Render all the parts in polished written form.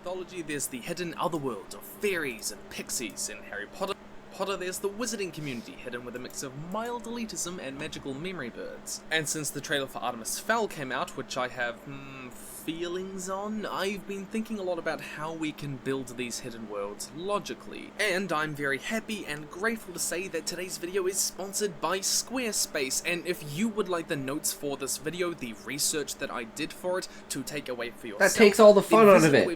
mythology, there's the hidden otherworld of fairies and pixies. In Harry Potter, there's the wizarding community, hidden with a mix of mild elitism and magical memory birds. And since the trailer for Artemis Fowl came out, which I have feelings on, I've been thinking a lot about how we can build these hidden worlds logically. And I'm very happy and grateful to say that today's video is sponsored by Squarespace, and if you would like the notes for this video, the research that I did for it, to take away for yourself, that takes all the fun out of it.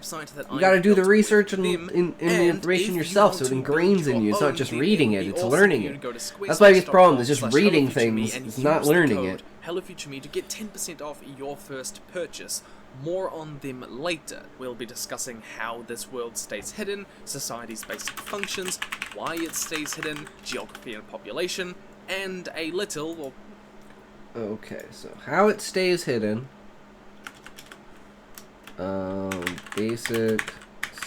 You gotta do the research and the information yourself, so it ingrains in you. It's not just reading it, it's learning it. That's my biggest problem, is just reading things, it's not learning it. HelloFutureMe to get 10% off your first purchase. More on them later. We'll be discussing how this world stays hidden, society's basic functions, why it stays hidden, geography and population, and a little... Okay, so how it stays hidden. Basic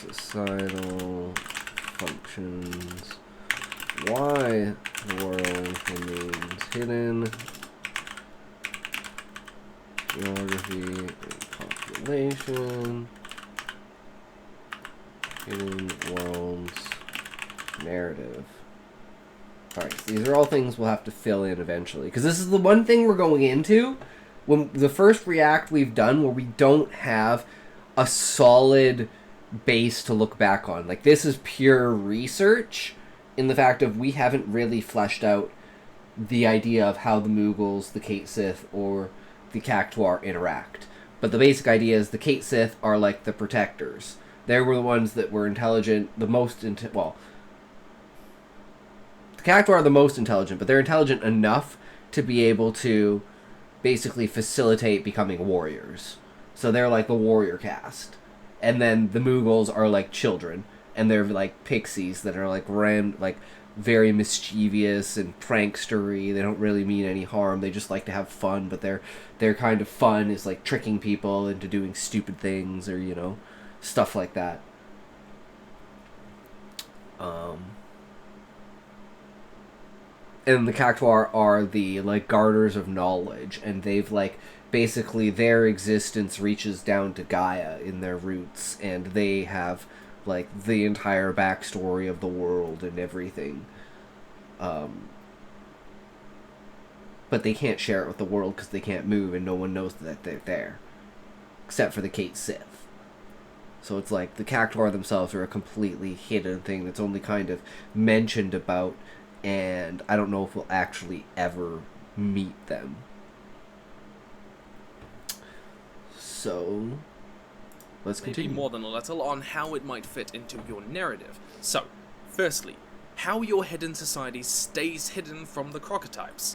societal functions. Why the world remains hidden. Geography and population. Hidden worlds. Narrative. Alright, these are all things we'll have to fill in eventually. Because this is the one thing we're going into. When the first React we've done where we don't have a solid base to look back on. Like, this is pure research in the fact of we haven't really fleshed out the idea of how the Moogles, the Cait Sith, or the Cactuar interact. But the basic idea is the Cait Sith are like the protectors. They were the ones that were intelligent, the most the Cactuar are the most intelligent, but they're intelligent enough to be able to basically facilitate becoming warriors. So they're like the warrior caste. And then the Moogles are like children, and they're like pixies that are like very mischievous and prankstery. They don't really mean any harm. They just like to have fun, but their kind of fun is like tricking people into doing stupid things, or, you know, stuff like that. And the Cactuar are the like garters of knowledge, and they've like basically their existence reaches down to Gaia in their roots, and they have like the entire backstory of the world and everything. But they can't share it with the world because they can't move, and no one knows that they're there, except for the Cait Sith. So it's like the Cactuar themselves are a completely hidden thing that's only kind of mentioned about, and I don't know if we'll actually ever meet them. So let's continue. Maybe more than a little on how it might fit into your narrative. So, firstly, how your hidden society stays hidden from the Crocotypes.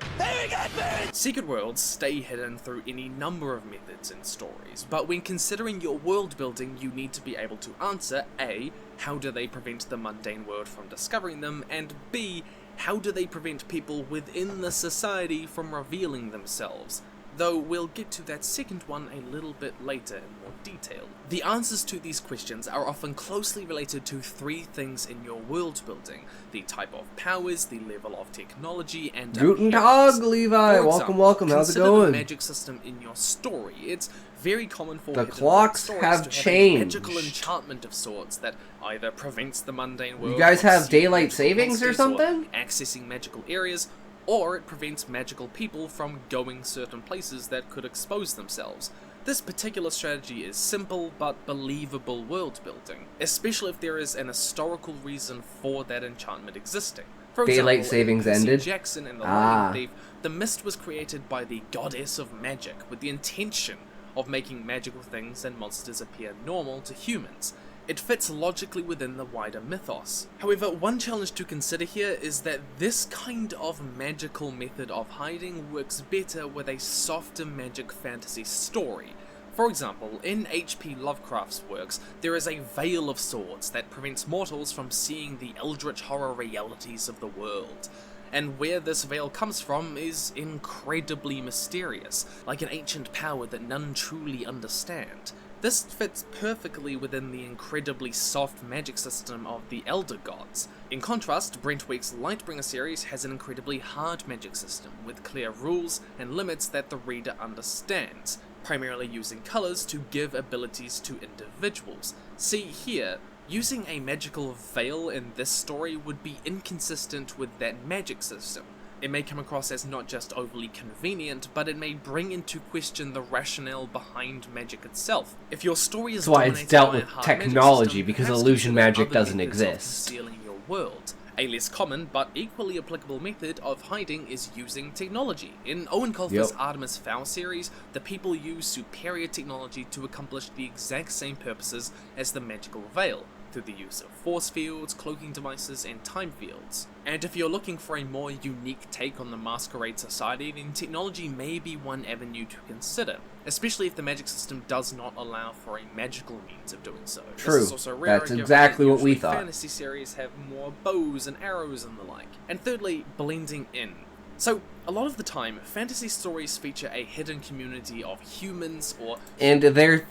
Secret worlds stay hidden through any number of methods in stories, but when considering your world building, you need to be able to answer A, how do they prevent the mundane world from discovering them, and B, how do they prevent people within the society from revealing themselves? Though we'll get to that second one a little bit later in more detail. The answers to these questions are often closely related to three things in your world building: the type of powers, the level of technology, and Guten Tag, Levi! Welcome, how's it going? Consider the magic system in your story. It's very common for the clocks have changed. A magical enchantment of sorts that either prevents the mundane world. You guys have daylight savings or something? Accessing magical areas, or it prevents magical people from going certain places that could expose themselves. This particular strategy is simple but believable world building, especially if there is an historical reason for that enchantment existing. For daylight example, savings in Percy ended. Jackson and the Lion Thief, the mist was created by the goddess of magic with the intention of making magical things and monsters appear normal to humans. It fits logically within the wider mythos. However, one challenge to consider here is that this kind of magical method of hiding works better with a softer magic fantasy story. For example, in H.P. Lovecraft's works, there is a veil of sorts that prevents mortals from seeing the eldritch horror realities of the world. And where this veil comes from is incredibly mysterious, like an ancient power that none truly understand. This fits perfectly within the incredibly soft magic system of the Elder Gods. In contrast, Brentwick's Lightbringer series has an incredibly hard magic system, with clear rules and limits that the reader understands. primarily using colours to give abilities to individuals. See here, using a magical veil in this story would be inconsistent with that magic system. It may come across as not just overly convenient, but it may bring into question the rationale behind magic itself. If your story is That's why it's dealt with technology, because illusion magic doesn't exist. Concealing your world. A less common, but equally applicable method of hiding is using technology. In Owen Colfer's Artemis Fowl series, the people use superior technology to accomplish the exact same purposes as the magical veil, through the use of force fields, cloaking devices, and time fields. And if you're looking for a more unique take on the Masquerade Society, then technology may be one avenue to consider, especially if the magic system does not allow for a magical means of doing so. True. This is also rare, that's exactly what we thought. Fantasy series have more bows and arrows and the like. And thirdly, blending in. So, a lot of the time, fantasy stories feature a hidden community of humans or... And they're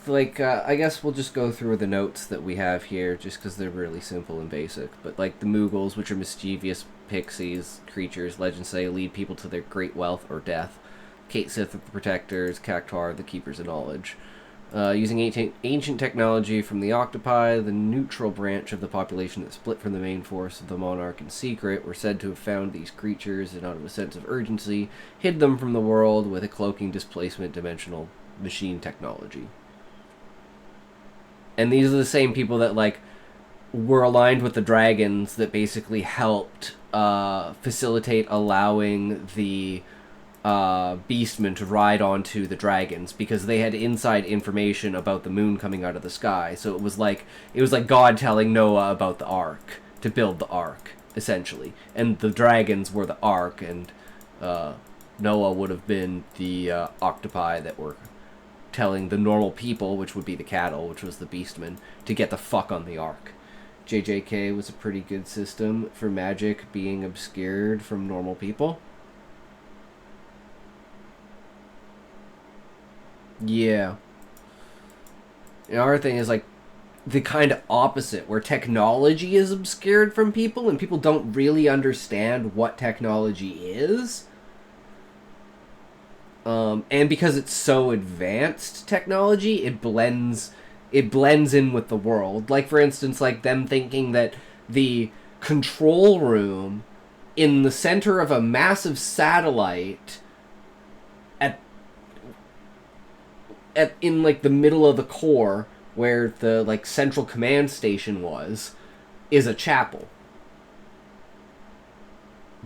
like, I guess we'll just go through the notes that we have here, just because they're really simple and basic. But, like, the Moogles, which are mischievous pixies, creatures, legends say, lead people to their great wealth or death. Kate Sith are the protectors, Cactuar, the keepers of knowledge. Using ancient technology from the octopi, the neutral branch of the population that split from the main force of the monarch in secret were said to have found these creatures and, out of a sense of urgency, hid them from the world with a cloaking displacement dimensional machine technology. And these are the same people that, like, were aligned with the dragons that basically helped facilitate allowing the beastmen to ride onto the dragons, because they had inside information about the moon coming out of the sky. So it was like God telling Noah about the ark, to build the ark, essentially. And the dragons were the ark, and Noah would have been the octopi that were telling the normal people, which would be the cattle, which was the beastmen, to get the fuck on the ark. JJK was a pretty good system for magic being obscured from normal people. Yeah. And our thing is, like, the kind of opposite, where technology is obscured from people and people don't really understand what technology is. And because it's so advanced technology, it blends in with the world. Like, for instance, like them thinking that the control room in the center of a massive satellite in like the middle of the core, where the like central command station was, is a chapel.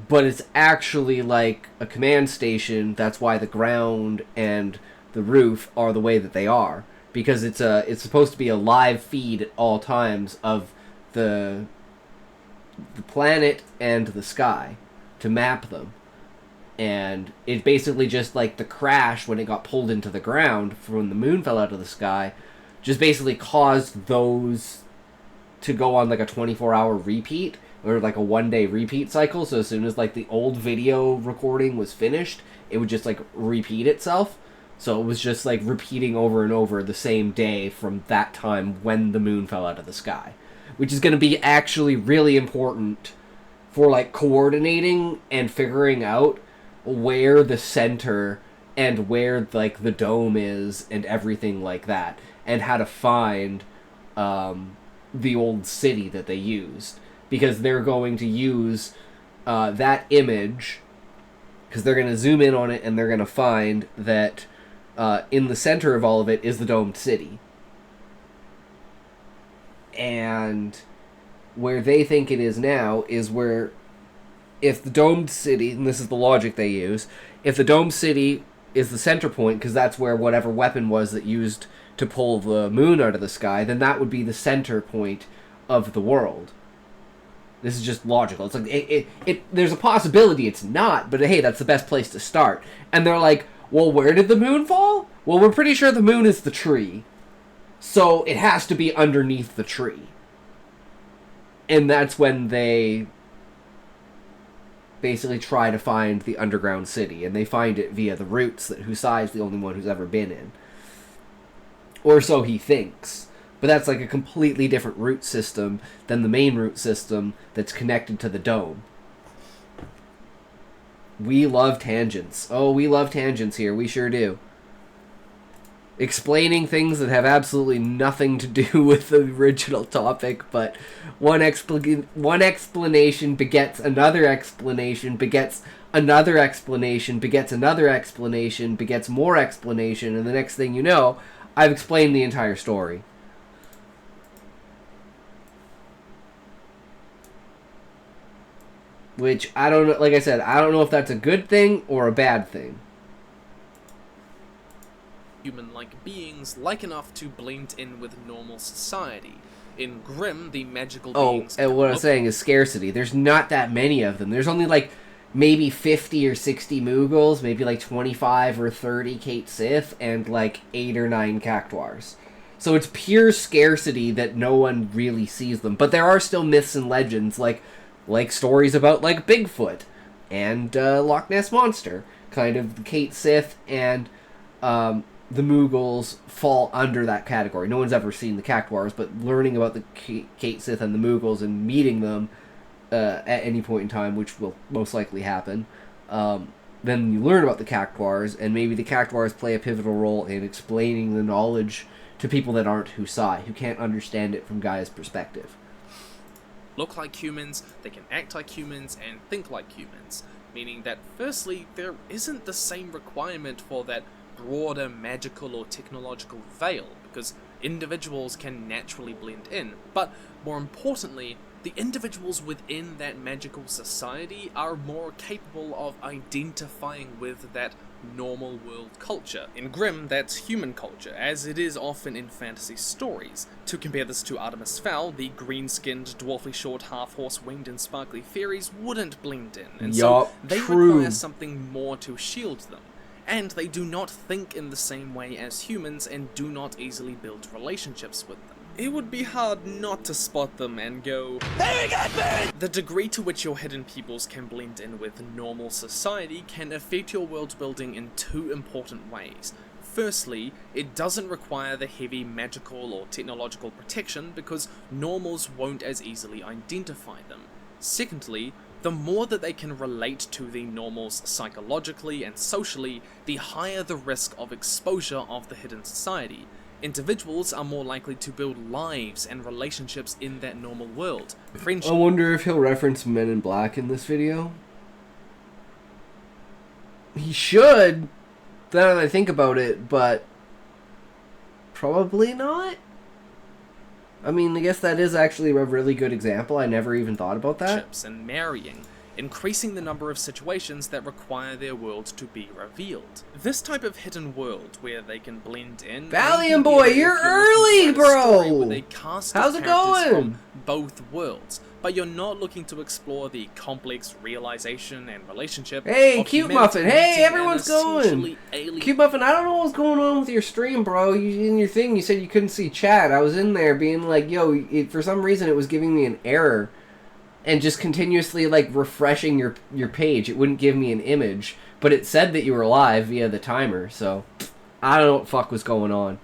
But it's actually like a command station. That's why the ground and the roof are the way that they are, because it's supposed to be a live feed at all times of the planet and the sky to map them. And it basically just, like, the crash when it got pulled into the ground from when the moon fell out of the sky just basically caused those to go on like a 24-hour repeat, or like a 1-day repeat cycle. So as soon as like the old video recording was finished, it would just like repeat itself. So it was just like repeating over and over the same day from that time when the moon fell out of the sky, which is going to be actually really important for like coordinating and figuring out where the center and where like the dome is and everything like that, and how to find the old city that they used, because they're going to use that image, because they're going to zoom in on it and they're going to find that in the center of all of it is the domed city. And where they think it is now is where, if the domed city, and this is the logic they use, if the domed city is the center point, because that's where whatever weapon was that used to pull the moon out of the sky, then that would be the center point of the world. This is just logical. It's like, there's a possibility it's not, but hey, that's the best place to start. And they're like, well, where did the moon fall? Well, we're pretty sure the moon is the tree, so it has to be underneath the tree. And that's when they basically try to find the underground city, and they find it via the roots that Husai's the only one who's ever been in. Or so he thinks. But that's like a completely different root system than the main root system that's connected to the dome. We love tangents. Oh, we love tangents here. We sure do. explaining things that have absolutely nothing to do with the original topic, but one explanation begets another explanation, begets another explanation, begets another explanation, begets more explanation, and the next thing you know, I've explained the entire story. Which, I don't know, like I said, I don't know if that's a good thing or a bad thing. Human-like beings like enough to blend in with normal society. In Grimm, the magical beings... Oh, and what I'm saying is scarcity. There's not that many of them. There's only like maybe 50 or 60 Moogles, maybe like 25 or 30 Kate Sith, and like 8 or 9 Cactuars. So it's pure scarcity that no one really sees them. But there are still myths and legends, like stories about like Bigfoot and Loch Ness Monster. Kind of the Kate Sith and the Moogles fall under that category. No one's ever seen the Cactuars, but learning about the Kate Sith and the Moogles and meeting them at any point in time, which will most likely happen, then you learn about the Cactuars, and maybe the Cactuars play a pivotal role in explaining the knowledge to people that aren't Husai, who can't understand it from Gaia's perspective. Look like humans, they can act like humans, and think like humans. Meaning that, firstly, there isn't the same requirement for that broader magical or technological veil, because individuals can naturally blend in, but more importantly, the individuals within that magical society are more capable of identifying with that normal world culture. In Grimm, that's human culture, as it is often in fantasy stories. To compare this to Artemis Fowl, the green-skinned, dwarfly short, half-horse, winged and sparkly fairies wouldn't blend in, and so they require something more to shield them. And they do not think in the same way as humans and do not easily build relationships with them. It would be hard not to spot them and go, "They got me!" The degree to which your hidden peoples can blend in with normal society can affect your world building in two important ways. Firstly, it doesn't require the heavy magical or technological protection because normals won't as easily identify them. Secondly, the more that they can relate to the normals psychologically and socially, the higher the risk of exposure of the hidden society. Individuals are more likely to build lives and relationships in that normal world. I wonder if he'll reference Men in Black in this video. He should, now that I think about it, but probably not. I mean, I guess that is actually a really good example. I never even thought about that. And marrying, increasing the number of situations that require their world to be revealed. This type of hidden world where they can blend in... Valiant Boy, you're early, bro! How's it going? From both worlds, but you're not looking to explore the complex realization and relationship. Hey, Cute Muffin! Hey, everyone's going! Cute Muffin, I don't know what's going on with your stream, bro. In your thing, you said you couldn't see chat. I was in there being like, yo, for some reason it was giving me an error. And just continuously, like, refreshing your page. It wouldn't give me an image. But it said that you were live via the timer, so... I don't know what the fuck was going on.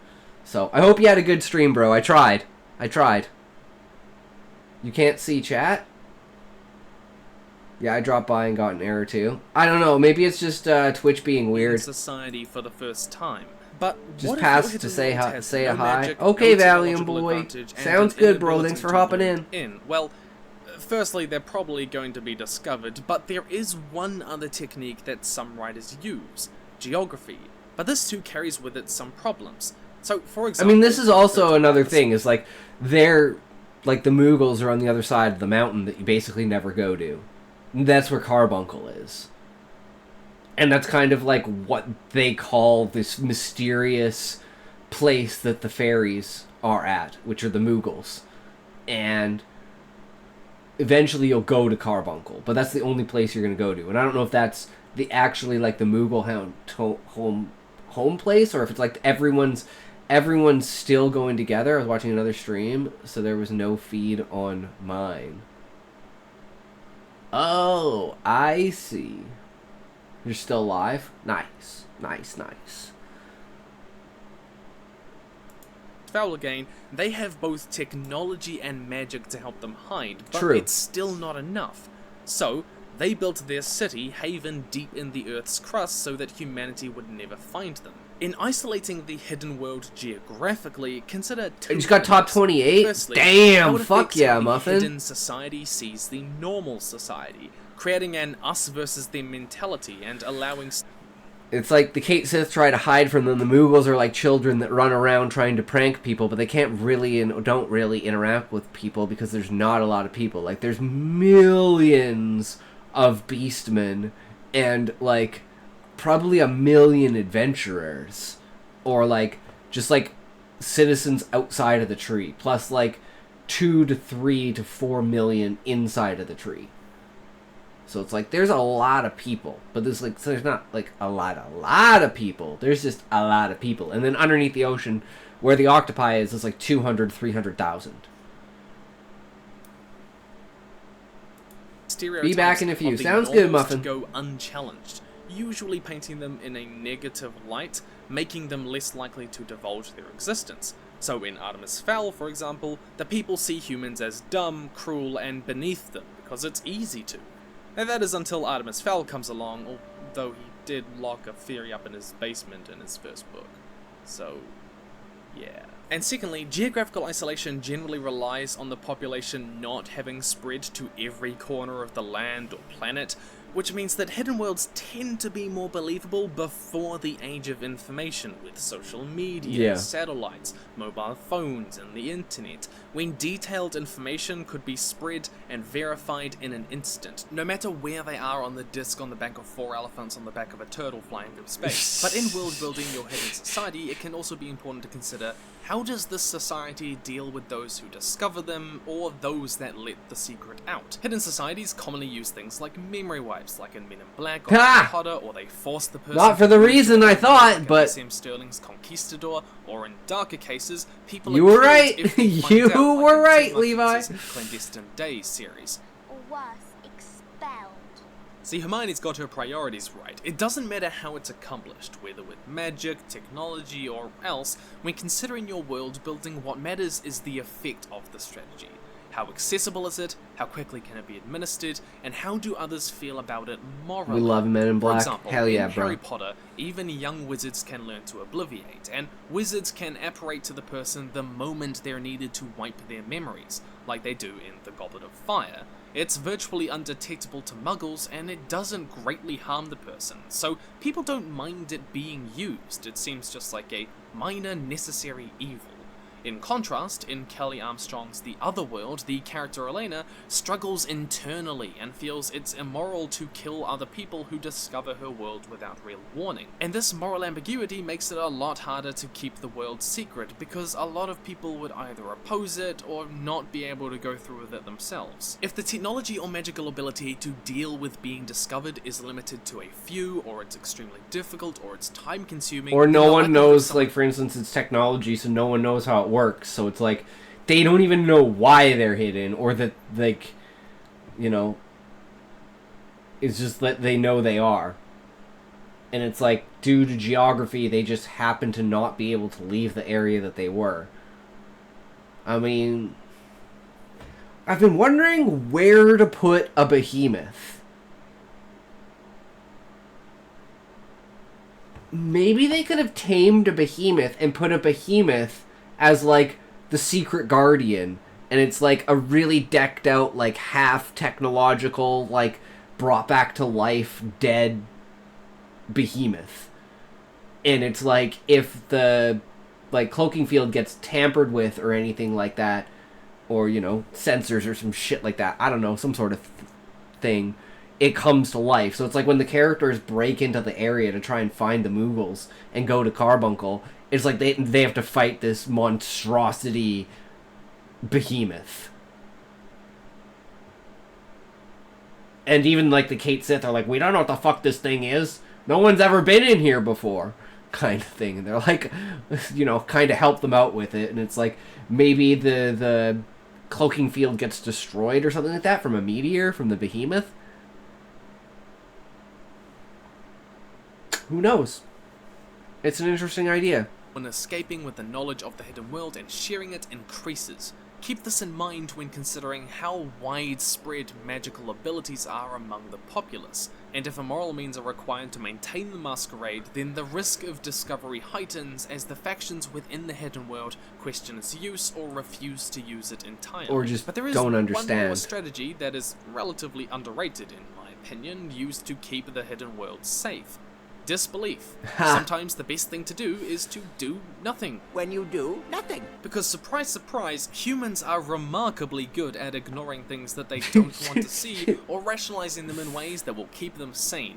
So, I hope you had a good stream, bro. I tried. You can't see chat? Yeah, I dropped by and got an error, too. I don't know. Maybe it's just Twitch being weird. Society for the first time. But just pass to say a hi. Okay, Valiant Boy. Sounds good, bro. Thanks for hopping in. Well... Firstly, they're probably going to be discovered, but there is one other technique that some writers use, geography. But this too carries with it some problems. So, for example... I mean, this is also another thing, is like, the Moogles are on the other side of the mountain that you basically never go to. That's where Carbuncle is. And that's kind of like what they call this mysterious place that the fairies are at, which are the Moogles. And... eventually you'll go to Carbuncle, but that's the only place you're going to go to. And I don't know if that's the actually like the Moogle home place, or if it's like everyone's still going together. I was watching another stream, so there was no feed on mine. Oh, I see. You're still live? Nice. Foul again, they have both technology and magic to help them hide, but True. It's still not enough. So, they built their city, Haven, deep in the Earth's crust so that humanity would never find them. In isolating the hidden world geographically, consider two You just got top things. 28? Firstly, Damn, how it fuck affects yeah, how the Muffin. hidden society sees the normal society, creating an us versus them mentality and allowing It's like the Kate Sith try to hide from them. The Moogles are like children that run around trying to prank people, but they can't really and don't really interact with people because there's not a lot of people. Like, there's millions of beastmen and, like, probably a million adventurers. Or, like, just, like, citizens outside of the tree. Plus, like, 2 to 3 to 4 million inside of the tree. So it's like, there's a lot of people. But there's not, like, a lot of people. There's just a lot of people. And then underneath the ocean, where the octopi is, it's like 200, 300,000. stereotypes Be back in a few. of the Sounds good, normals Muffin. to go unchallenged, usually painting them in a negative light, making them less likely to divulge their existence. So in Artemis Fowl, for example, the people see humans as dumb, cruel, and beneath them, because it's easy to. And that is until Artemis Fowl comes along, although he did lock a theory up in his basement in his first book. So, yeah. And secondly, geographical isolation generally relies on the population not having spread to every corner of the land or planet, which means that hidden worlds tend to be more believable before the age of information with social media, satellites, mobile phones, and the internet, when detailed information could be spread and verified in an instant, no matter where they are on the disc on the back of 4 elephants on the back of a turtle flying through space. But in world building your hidden society, it can also be important to consider, how does this society deal with those who discover them, or those that let the secret out? Hidden societies commonly use things like memory wipes, like in Men in Black or Harry Potter, or they force the person Not for the reason I thought, like but SM Sterling's Conquistador, or in darker cases, people you were are right. killed if they find You out, like were in right, Tim Levi. Luckens' Clandestine Days series. Or worse, expelled. See, Hermione's got her priorities right. It doesn't matter how it's accomplished, whether with magic, technology, or else. When considering your world building, what matters is the effect of the strategy. How accessible is it? How quickly can it be administered? And how do others feel about it morally? We love Men in Black. For example, Hell yeah, in bro. Harry Potter, even young wizards can learn to obliviate, and wizards can apparate to the person the moment they're needed to wipe their memories, like they do in The Goblet of Fire. It's virtually undetectable to muggles, and it doesn't greatly harm the person, so people don't mind it being used. It seems just like a minor necessary evil. In contrast, in Kelly Armstrong's The Other World, the character Elena struggles internally and feels it's immoral to kill other people who discover her world without real warning. And this moral ambiguity makes it a lot harder to keep the world secret, because a lot of people would either oppose it or not be able to go through with it themselves. If the technology or magical ability to deal with being discovered is limited to a few, or it's extremely difficult, or it's time consuming, Or no then one I think knows, someone- like, for instance, it's technology, so no one knows how it works. So it's like, they don't even know why they're hidden, or that, like, you know, it's just that they know they are. And it's like, due to geography, they just happen to not be able to leave the area that they were. I mean, I've been wondering where to put a behemoth. Maybe they could have tamed a behemoth and put a behemoth as, like, the secret guardian. And it's, like, a really decked out, like, half technological, like, brought back to life, dead behemoth. And it's like, if the, like, cloaking field gets tampered with or anything like that, or, you know, sensors or some shit like that, I don't know, some sort of thing, it comes to life. So it's like when the characters break into the area to try and find the Moogles and go to Carbuncle, it's like they have to fight this monstrosity behemoth. And even, like, the Kate Sith are like, we don't know what the fuck this thing is. No one's ever been in here before. Kind of thing. And they're like, you know, kind of help them out with it. And it's like, maybe the cloaking field gets destroyed or something like that from a meteor, from the behemoth. Who knows? It's an interesting idea. When escaping with the knowledge of the hidden world and sharing it increases. Keep this in mind when considering how widespread magical abilities are among the populace, and if immoral means are required to maintain the masquerade, then the risk of discovery heightens as the factions within the hidden world question its use or refuse to use it entirely. Or just but there is don't one more understand. strategy that is relatively underrated in my opinion, used to keep the hidden world safe. Disbelief. Sometimes the best thing to do is to do nothing. When you do nothing. Because surprise, surprise, humans are remarkably good at ignoring things that they don't want to see or rationalizing them in ways that will keep them sane.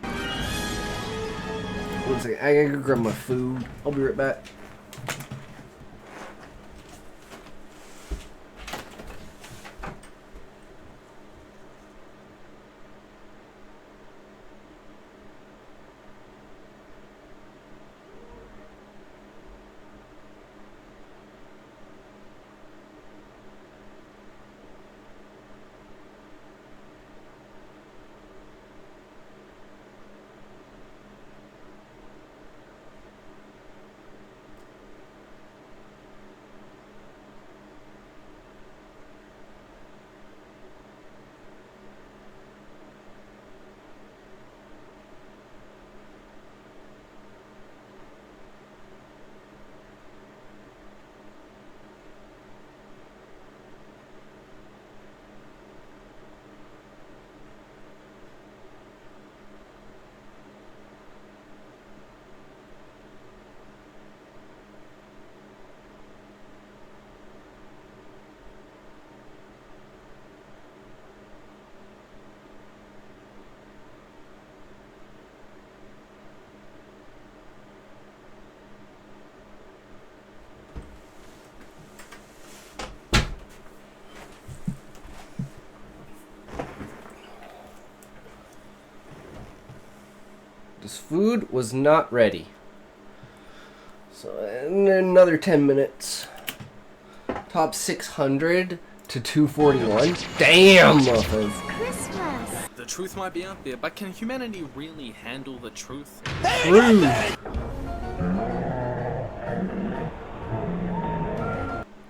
One second, I gotta go grab my food. I'll be right back. This food was not ready. So in another 10 minutes. Top 600 to 241. Damn, motherfuckers. Christmas. The truth might be out there, but can humanity really handle the truth? True.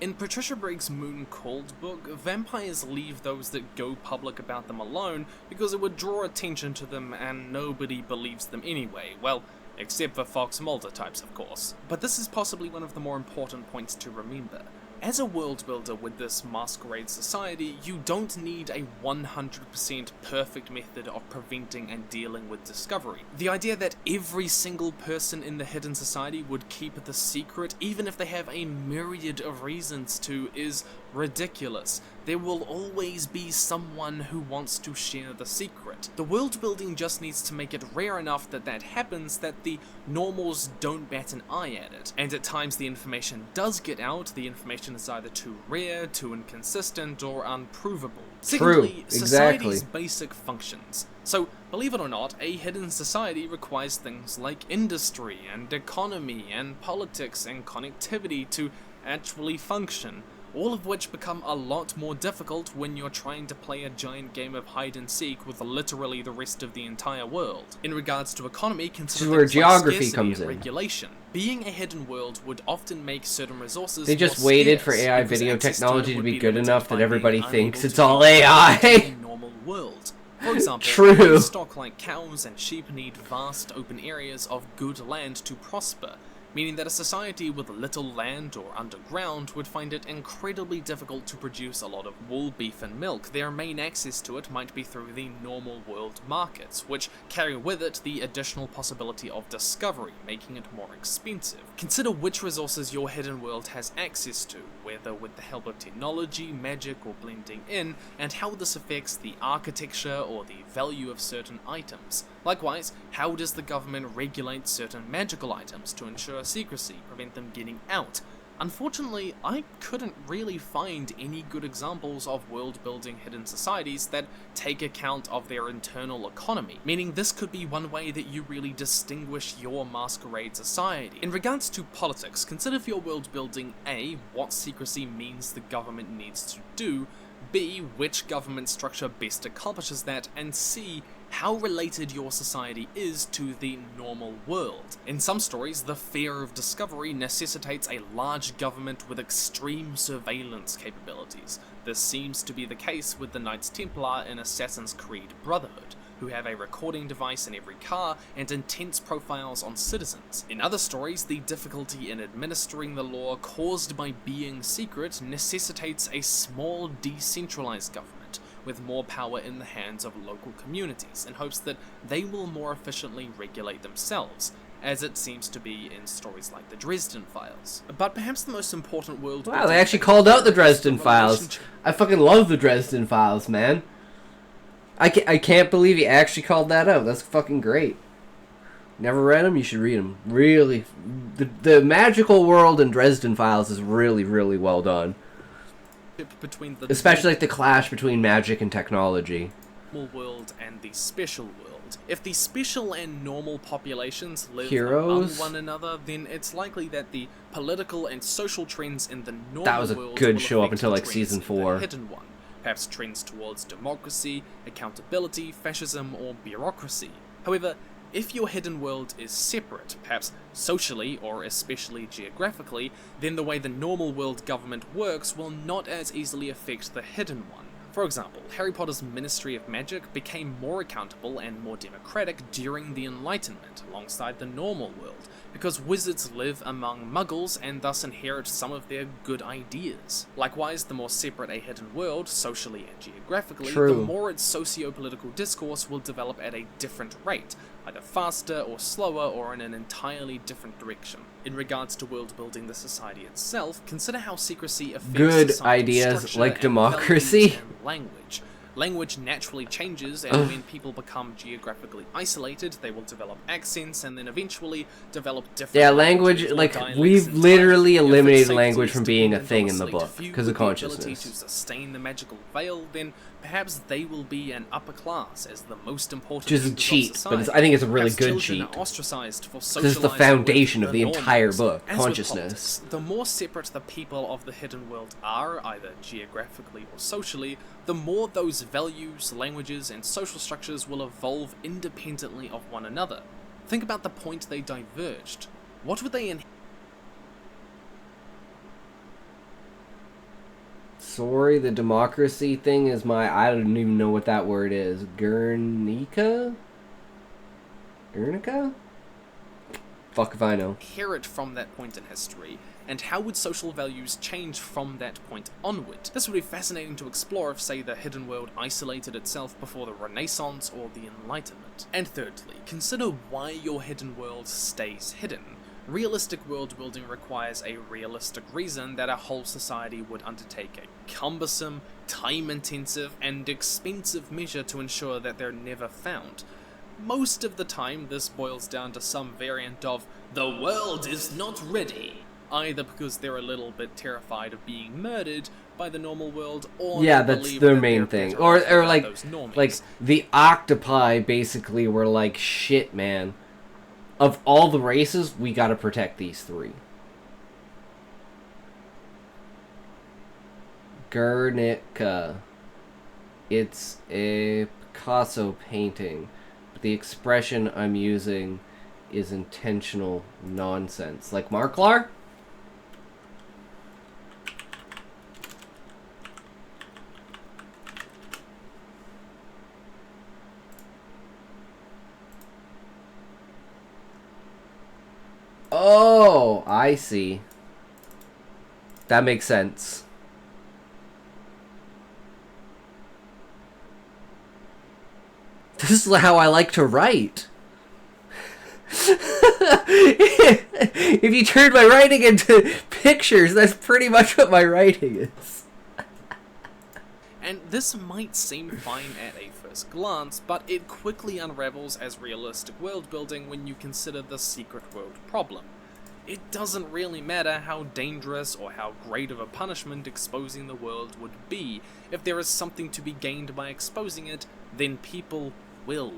In Patricia Briggs' Moon Called book, vampires leave those that go public about them alone because it would draw attention to them and nobody believes them anyway. Well, except for Fox Mulder types, of course. But this is possibly one of the more important points to remember. As a world builder with this masquerade society, you don't need a 100% perfect method of preventing and dealing with discovery. The idea that every single person in the hidden society would keep the secret, even if they have a myriad of reasons to, is ridiculous. There will always be someone who wants to share the secret. The world building just needs to make it rare enough that that happens that the normals don't bat an eye at it. And at times the information does get out, the information is either too rare, too inconsistent, or unprovable. Secondly, society's basic functions. So, believe it or not, a hidden society requires things like industry and economy and politics and connectivity to actually function. All of which become a lot more difficult when you're trying to play a giant game of hide and seek with literally the rest of the entire world. In regards to economy, consider where things like geography scarcity comes and in. regulation. Being a hidden world would often make certain resources They just more waited for scarce, AI because video access to technology it to would be good limited enough by that everybody being thinks unable it's to all be AI. in a normal world. For example, True. livestock like cows and sheep need vast open areas of good land to prosper, meaning that a society with little land or underground would find it incredibly difficult to produce a lot of wool, beef and milk. Their main access to it might be through the normal world markets, which carry with it the additional possibility of discovery, making it more expensive. Consider which resources your hidden world has access to, whether with the help of technology, magic or blending in, and how this affects the architecture or the value of certain items. Likewise, how does the government regulate certain magical items to ensure secrecy, prevent them getting out? Unfortunately, I couldn't really find any good examples of world-building hidden societies that take account of their internal economy, meaning this could be one way that you really distinguish your masquerade society. In regards to politics, consider for your world building A, what secrecy means the government needs to do, B, which government structure best accomplishes that, and C, how related your society is to the normal world. In some stories, the fear of discovery necessitates a large government with extreme surveillance capabilities. This seems to be the case with the Knights Templar in Assassin's Creed Brotherhood. who have a recording device in every car and intense profiles on citizens. In other stories, the difficulty in administering the law caused by being secret necessitates a small decentralized government with more power in the hands of local communities in hopes that they will more efficiently regulate themselves, as it seems to be in stories like the Dresden Files. But perhaps the most important world... Wow, they actually called out the Dresden Files. I fucking love the Dresden Files, man. I can't believe he actually called that out. That's fucking great. Never read them? You should read them. Really, the magical world in Dresden Files is really, really well done. Between the especially like the clash between magic and technology. Normal world and the special world. If the special and normal populations live Heroes? among one another, then it's likely that the political and social trends in the normal world That was a good will show up affect until like trends season in the 4. hidden one. Perhaps trends towards democracy, accountability, fascism, or bureaucracy. However, if your hidden world is separate, perhaps socially or especially geographically, then the way the normal world government works will not as easily affect the hidden one. For example, Harry Potter's Ministry of Magic became more accountable and more democratic during the Enlightenment, alongside the normal world, because wizards live among muggles and thus inherit some of their good ideas. Likewise, the more separate a hidden world, socially and geographically, True. the more its socio-political discourse will develop at a different rate, either faster or slower or in an entirely different direction. In regards to world-building the society itself, consider how secrecy affects Good societal ideas structure like and democracy. values and language. Language naturally changes, and when people become geographically isolated, they will develop accents and then eventually develop different Yeah, language, languages or like, dialects we've entirely. literally If its eliminated safety language is from being a dependent thing on in the select book few 'cause of with the ability consciousness. to sustain the magical veil, then perhaps they will be an upper class as the most important Which is a members of cheat, but society. I think it's a really Perhaps good children cheat. are ostracized for This is the socializing foundation with of the normals. entire book, As with consciousness. politics, the more separate the people of the hidden world are, either geographically or socially, the more those values, languages, and social structures will evolve independently of one another. Think about the point they diverged. What would they Sorry, the democracy thing is I don't even know what that word is. Guernica? Guernica? Fuck if I know. inherit from that point in history, and how would social values change from that point onward? This would be fascinating to explore if, say, the hidden world isolated itself before the Renaissance or the Enlightenment. And thirdly, consider why your hidden world stays hidden. Realistic world building requires a realistic reason that a whole society would undertake a cumbersome, time-intensive, and expensive measure to ensure that they're never found. Most of the time, this boils down to some variant of, "the world is not ready," either because they're a little bit terrified of being murdered by the normal world, or Yeah, they that's believe their that main they're thing. better Or off without like those normies. like the octopi basically were like, shit, man. Of all the races, we gotta protect these 3. Guernica. It's a Picasso painting, but the expression I'm using is intentional nonsense. Like Marklar? Oh, I see. That makes sense. This is how I like to write. If you turn my writing into pictures, that's pretty much what my writing is. And this might seem fine at a first glance, but it quickly unravels as realistic world building when you consider the secret world problem. It doesn't really matter how dangerous or how great of a punishment exposing the world would be. If there is something to be gained by exposing it, then people will.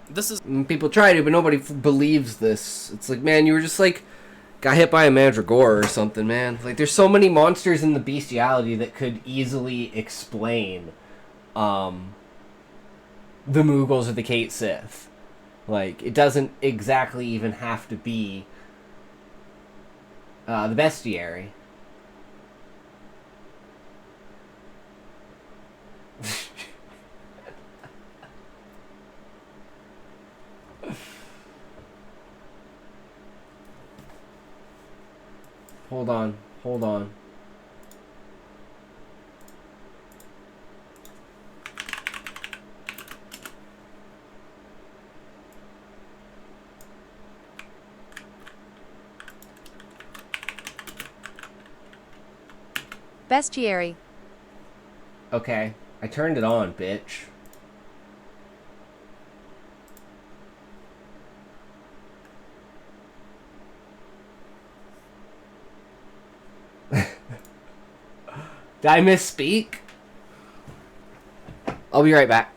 This is People try to, but nobody believes this. It's like, man, you were just like, got hit by a mandragora or something, man. Like, there's so many monsters in the bestiality that could easily explain, the Moogles or the Kate Sith. Like, it doesn't exactly even have to be, the bestiary. Hold on. Hold on. Bestiary. Okay. I turned it on, bitch. Did I misspeak? I'll be right back.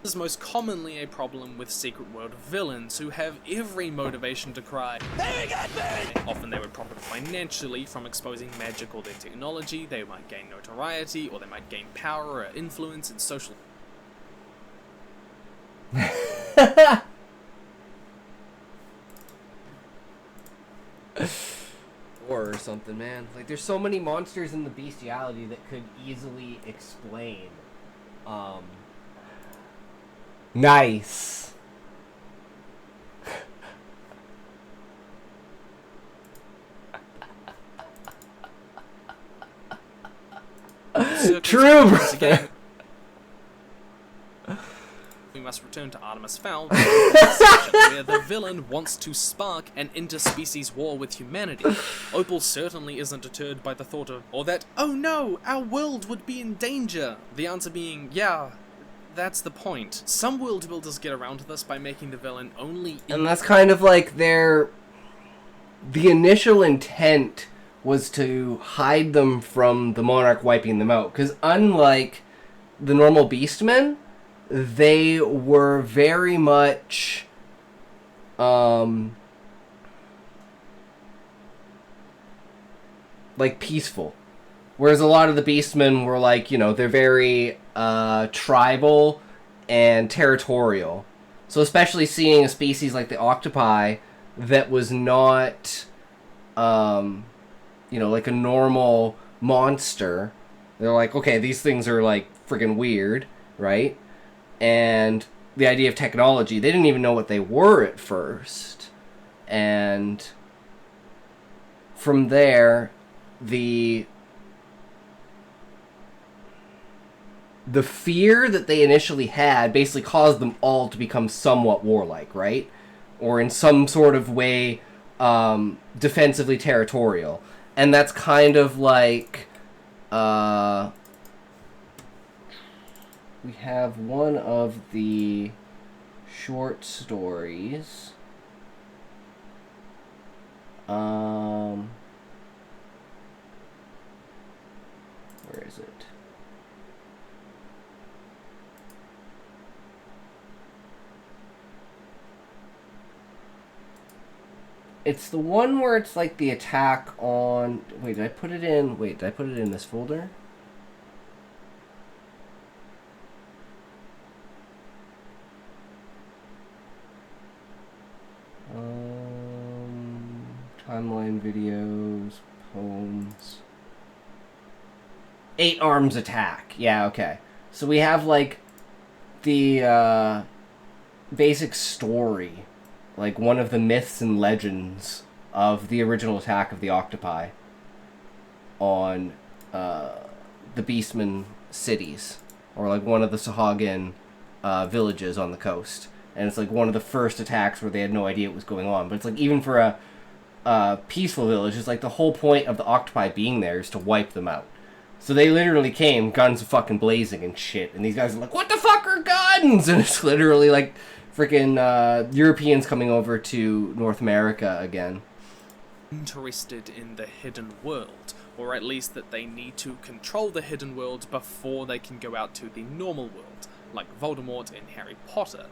This is most commonly a problem with Secret World villains, who have every motivation to cry, "They got me!" Often they would profit financially from exposing magic or their technology. They might gain notoriety, or they might gain power or influence in social... Or something, man. Like, there's so many monsters in the bestiality that could easily explain. Nice. True, brother. We must return to Artemis Fowl, where the villain wants to spark an interspecies war with humanity. Opal certainly isn't deterred by the thought of, or that, oh no, our world would be in danger. The answer being, yeah, that's the point. Some world builders get around to this by making the villain only... And that's kind of like the initial intent was to hide them from the Monarch wiping them out. Because unlike the normal Beastmen, they were very much like peaceful. Whereas a lot of the Beastmen were like, you know, they're very tribal and territorial. So especially seeing a species like the octopi that was not you know, like a normal monster. They're like, okay, these things are like friggin' weird, right? And the idea of technology, they didn't even know what they were at first. And from there, the fear that they initially had basically caused them all to become somewhat warlike, right? Or in some sort of way, defensively territorial. And that's kind of like, we have one of the short stories. Where is it? It's the one where it's like the attack on... Wait, did I put it in... Wait, did I put it in this folder? timeline videos, poems. 8 arms attack. Yeah, okay. So we have, like, the basic story. Like, one of the myths and legends of the original attack of the octopi on the Beastmen cities. Or, like, one of the Sahagin villages on the coast. And it's, like, one of the first attacks where they had no idea what was going on. But it's, like, even for a peaceful village, it's, like, the whole point of the octopi being there is to wipe them out. So they literally came, guns fucking blazing and shit. And these guys are like, what the fuck are guns? And it's literally, like, freaking Europeans coming over to North America again. Interested in the hidden world, or at least that they need to control the hidden world before they can go out to the normal world, like Voldemort in Harry Potter.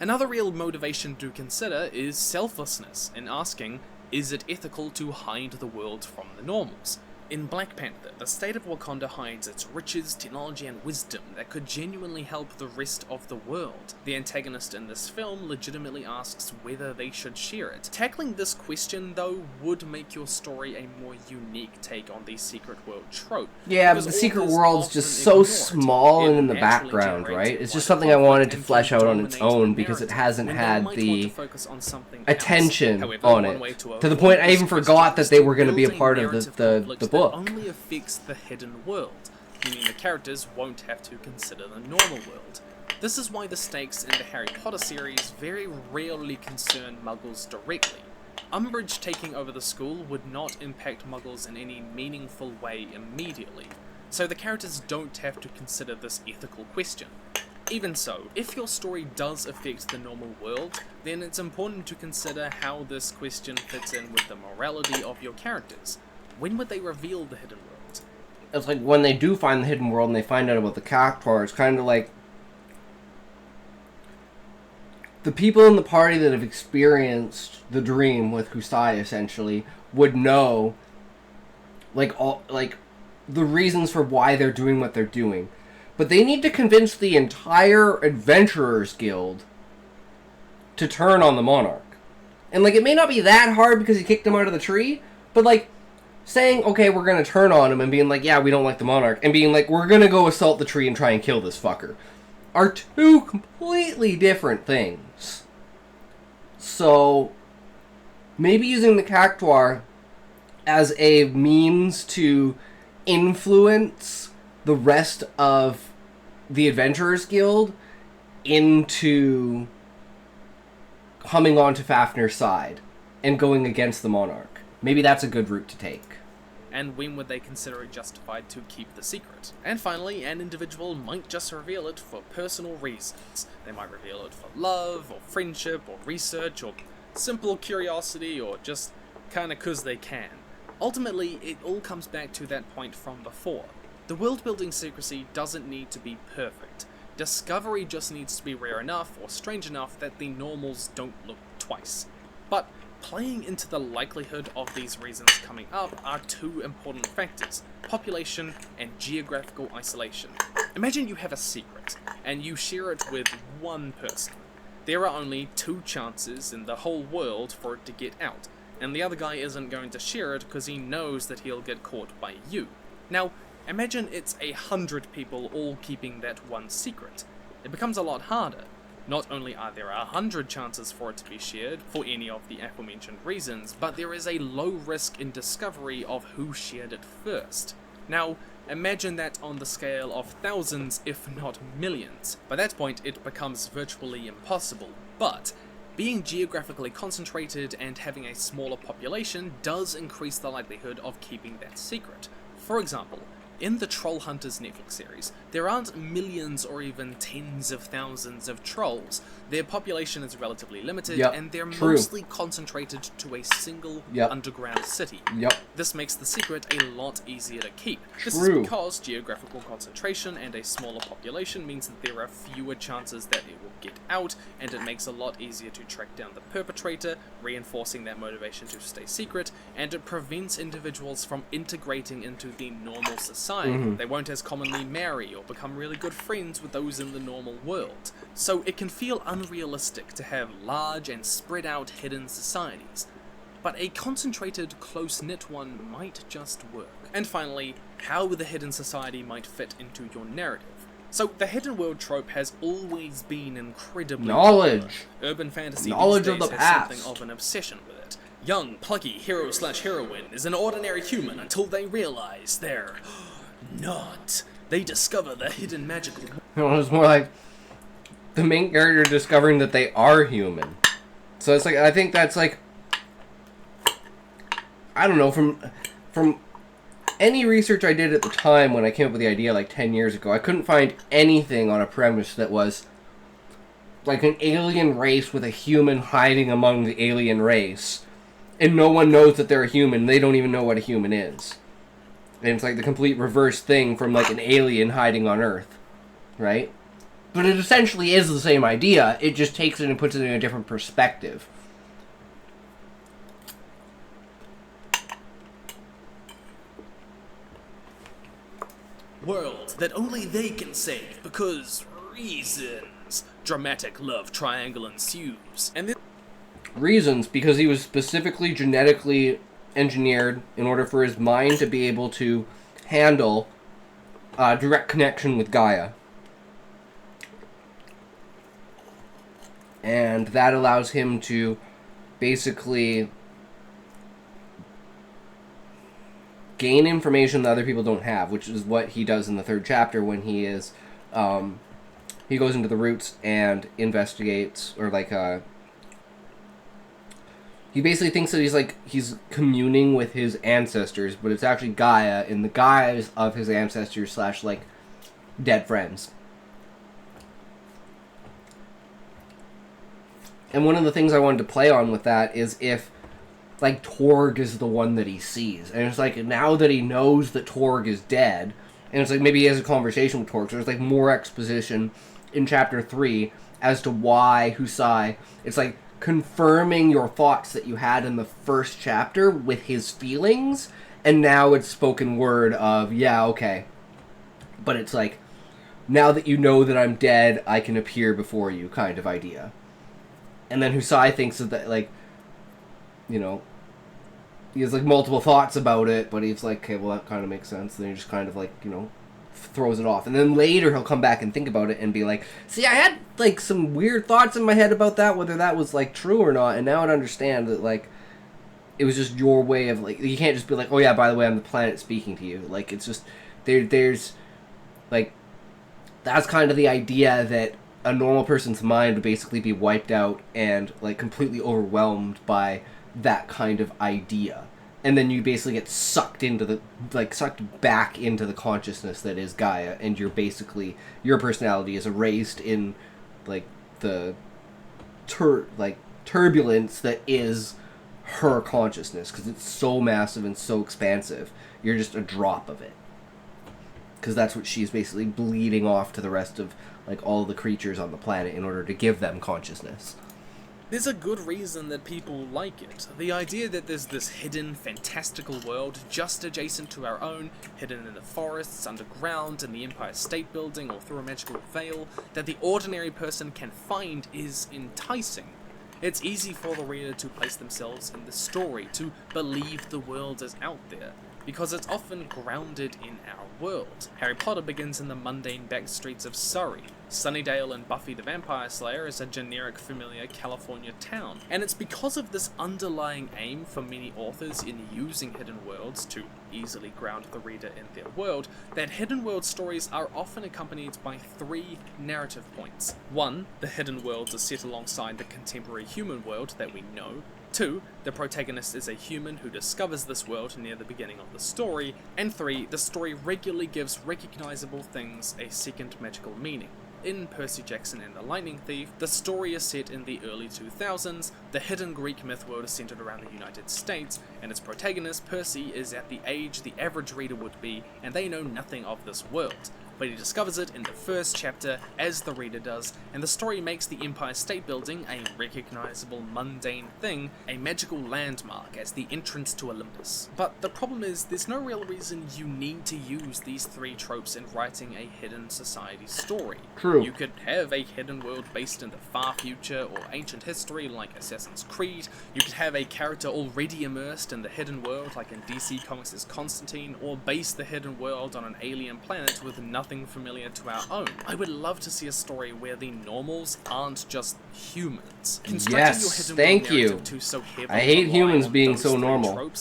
Another real motivation to consider is selflessness in asking, is it ethical to hide the world from the normals? In Black Panther, the state of Wakanda hides its riches, technology, and wisdom that could genuinely help the rest of the world. The antagonist in this film legitimately asks whether they should share it. Tackling this question, though, would make your story a more unique take on the secret world trope. Yeah, but the secret world's just so small and in the background, right? It's just something I wanted to flesh out on its own because it hasn't had the attention on it. To the point I even forgot that they were going to be a part of the book. Only affects the hidden world, meaning the characters won't have to consider the normal world. This is why the stakes in the Harry Potter series very rarely concern Muggles directly. Umbridge taking over the school would not impact Muggles in any meaningful way immediately, so the characters don't have to consider this ethical question. Even so, if your story does affect the normal world, then it's important to consider how this question fits in with the morality of your characters. When would they reveal the hidden world? It's like when they do find the hidden world and they find out about the Cactuar, it's kind of like the people in the party that have experienced the dream with Kusai essentially would know like the reasons for why they're doing what they're doing. But they need to convince the entire Adventurers Guild to turn on the Monarch. And like it may not be that hard because he kicked him out of the tree, but like saying, okay, we're going to turn on him and being like, yeah, we don't like the Monarch, and being like, we're going to go assault the tree and try and kill this fucker, are two completely different things. So, maybe using the Cactuar as a means to influence the rest of the Adventurers Guild into coming onto Fafnir's side and going against the Monarch. Maybe that's a good route to take. And when would they consider it justified to keep the secret? And finally, an individual might just reveal it for personal reasons. They might reveal it for love, or friendship, or research, or simple curiosity, or just kinda 'cause they can. Ultimately, it all comes back to that point from before. The world-building secrecy doesn't need to be perfect. Discovery just needs to be rare enough, or strange enough, that the normals don't look twice. But playing into the likelihood of these reasons coming up are two important factors: population and geographical isolation. Imagine you have a secret, and you share it with one person. There are only 2 chances in the whole world for it to get out, and the other guy isn't going to share it because he knows that he'll get caught by you. Now, imagine it's 100 people all keeping that one secret. It becomes a lot harder. Not only are there 100 chances for it to be shared, for any of the aforementioned reasons, but there is a low risk in discovery of who shared it first. Now, imagine that on the scale of thousands, if not millions. By that point, it becomes virtually impossible, but being geographically concentrated and having a smaller population does increase the likelihood of keeping that secret. For example, in the Trollhunters Netflix series, there aren't millions or even tens of thousands of trolls. Their population is relatively limited, and they're mostly concentrated to a single underground city. This makes the secret a lot easier to keep. This is because geographical concentration and a smaller population means that there are fewer chances that it will get out, and it makes it a lot easier to track down the perpetrator, reinforcing that motivation to stay secret, and it prevents individuals from integrating into the normal society. They won't as commonly marry or become really good friends with those in the normal world. So it can feel unrealistic to have large and spread out hidden societies. but a concentrated, close-knit one might just work. And finally, how the hidden society might fit into your narrative. So, the hidden world trope has always been incredibly knowledge. popular. Urban fantasy Knowledge these of days the has past. something of an obsession with it. Young, plucky hero/heroine is an ordinary human until they realize they're not. They discover the hidden magical... It's more like the main character discovering that they are human. So it's like, I think that's like, I don't know, from any research I did at the time when I came up with the idea like 10 years ago, I couldn't find anything on a premise that was like an alien race with a human hiding among the alien race, and no one knows that they're a human. They don't even know what a human is. And it's like the complete reverse thing from like an alien hiding on Earth, right? But it essentially is the same idea. It just takes it and puts it in a different perspective. World that only they can save because reasons. Dramatic love triangle ensues. And this Reasons, because he was specifically genetically engineered in order for his mind to be able to handle direct connection with Gaia. And that allows him to basically gain information that other people don't have, which is what he does in the 3rd chapter when he is, he goes into the roots and investigates, or like, he basically thinks that he's communing with his ancestors, but it's actually Gaia in the guise of his ancestors / like dead friends. And one of the things I wanted to play on with that is if, like, Torg is the one that he sees. And it's like, now that he knows that Torg is dead, and it's like, maybe he has a conversation with Torg, so there's, like, more exposition in Chapter 3 as to why Husai... It's like confirming your thoughts that you had in the 1st chapter with his feelings, and now it's spoken word of, yeah, okay. But it's like, now that you know that I'm dead, I can appear before you kind of idea. And then Husai thinks that, like, you know, he has, like, multiple thoughts about it, but he's like, okay, well, that kind of makes sense. And then he just kind of, like, you know, throws it off. And then later he'll come back and think about it and be like, see, I had, like, some weird thoughts in my head about that, whether that was, like, true or not, and now I understand that, like, it was just your way of, like, you can't just be like, oh, yeah, by the way, I'm the planet speaking to you. Like, it's just, there's, like, that's kind of the idea that a normal person's mind would basically be wiped out and, like, completely overwhelmed by that kind of idea. And then you basically get sucked into the, like, sucked back into the consciousness that is Gaia, and you're basically, your personality is erased in, like, the turbulence that is her consciousness, because it's so massive and so expansive. You're just a drop of it. Because that's what she's basically bleeding off to the rest of, like, all the creatures on the planet in order to give them consciousness. There's a good reason that people like it. The idea that there's this hidden, fantastical world just adjacent to our own, hidden in the forests, underground, in the Empire State Building, or through a magical veil, that the ordinary person can find is enticing. It's easy for the reader to place themselves in the story, to believe the world is out there, because it's often grounded in our world. Harry Potter begins in the mundane back streets of Surrey. Sunnydale in Buffy the Vampire Slayer is a generic, familiar California town. And it's because of this underlying aim for many authors in using hidden worlds to easily ground the reader in their world, that hidden world stories are often accompanied by 3 narrative points. 1, the hidden worlds are set alongside the contemporary human world that we know. 2, the protagonist is a human who discovers this world near the beginning of the story. And 3, the story regularly gives recognizable things a second magical meaning. In Percy Jackson and the Lightning Thief, the story is set in the early 2000s, the hidden Greek myth world is centered around the United States, and its protagonist, Percy, is at the age the average reader would be, and they know nothing of this world. But he discovers it in the 1st chapter, as the reader does, and the story makes the Empire State Building, a recognizable, mundane thing, a magical landmark as the entrance to Olympus. But the problem is, there's no real reason you need to use these 3 tropes in writing a hidden society story. True. You could have a hidden world based in the far future or ancient history like Assassin's Assassin's Creed, you could have a character already immersed in the hidden world like in DC Comics' Constantine, or base the hidden world on an alien planet with nothing familiar to our own. I would love to see a story where the normals aren't just humans. Yes, thank you. I hate humans being so normal.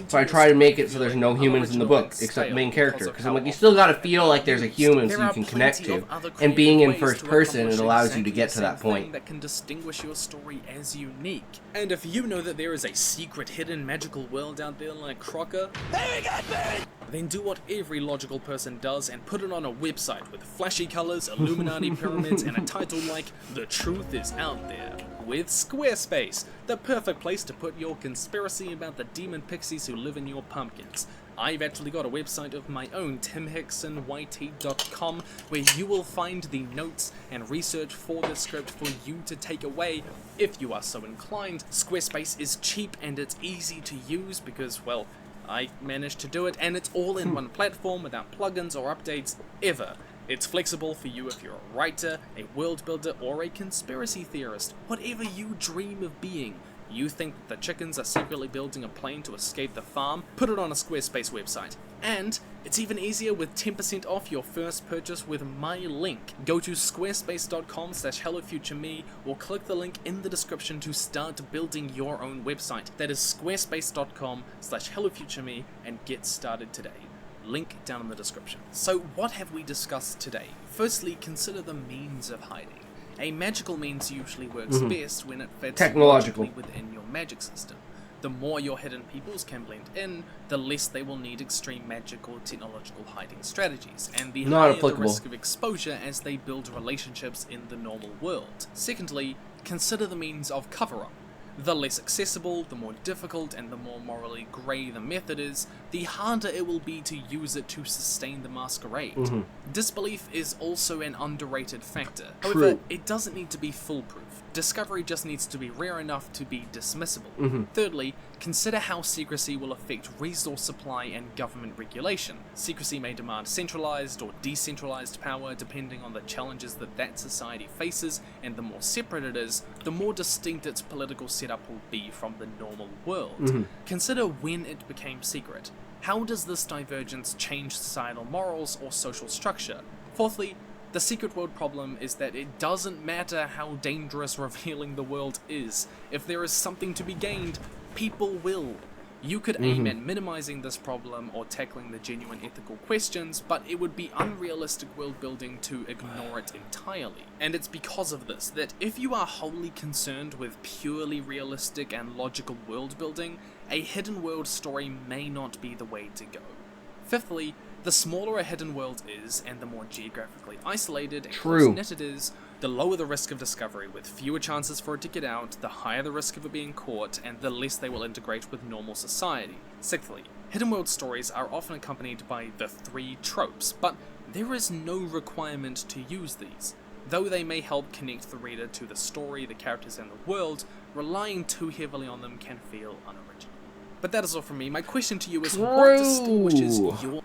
So I try to make it so there's no humans in the book, except the main character. Because I'm like, you still gotta feel like there's a human so you can connect to. And being in first person, it allows you to get to that point. That can distinguish your story as unique. And if you know that there is a secret hidden magical world out there like Crocker, then do what every logical person does and put it on a website with flashy colors, Illuminati pyramids, and a title like The Truth Is Out There. With Squarespace, the perfect place to put your conspiracy about the demon pixies who live in your pumpkins. I've actually got a website of my own, timhicksonyt.com, where you will find the notes and research for the script for you to take away if you are so inclined. Squarespace is cheap and it's easy to use because, well, I managed to do it, and it's all in one platform without plugins or updates ever. It's flexible for you if you're a writer, a world builder, or a conspiracy theorist. Whatever you dream of being. You think that the chickens are secretly building a plane to escape the farm? Put it on a Squarespace website. And it's even easier with 10% off your first purchase with my link. Go to squarespace.com/hellofutureme or click the link in the description to start building your own website. That is squarespace.com/hellofutureme and get started today. Link down in the description. So what have we discussed today? Firstly, consider the means of hiding. A magical means usually works best when it fits technological within your magic system. The more your hidden peoples can blend in, the less they will need extreme magic or technological hiding strategies, and the higher the risk of exposure as they build relationships in the normal world. Secondly, consider the means of cover-up. The less accessible, the more difficult, and the more morally grey the method is, the harder it will be to use it to sustain the masquerade. Disbelief is also an underrated factor. However, it doesn't need to be foolproof. Discovery just needs to be rare enough to be dismissible. Thirdly, consider how secrecy will affect resource supply and government regulation. Secrecy may demand centralized or decentralized power depending on the challenges that society faces, and the more separate it is, the more distinct its political setup will be from the normal world. Consider when it became secret. How does this divergence change societal morals or social structure? Fourthly, the secret world problem is that it doesn't matter how dangerous revealing the world is. If there is something to be gained, people will. You could aim at minimizing this problem or tackling the genuine ethical questions, but it would be unrealistic world building to ignore it entirely. And it's because of this that if you are wholly concerned with purely realistic and logical world building, a hidden world story may not be the way to go. Fifthly, the smaller a hidden world is, and the more geographically isolated and close-knit it is, the lower the risk of discovery, with fewer chances for it to get out, the higher the risk of it being caught, and the less they will integrate with normal society. Sixthly, hidden world stories are often accompanied by the 3 tropes, but there is no requirement to use these. Though they may help connect the reader to the story, the characters, and the world, relying too heavily on them can feel unoriginal. But that is all from me. My question to you is, what distinguishes your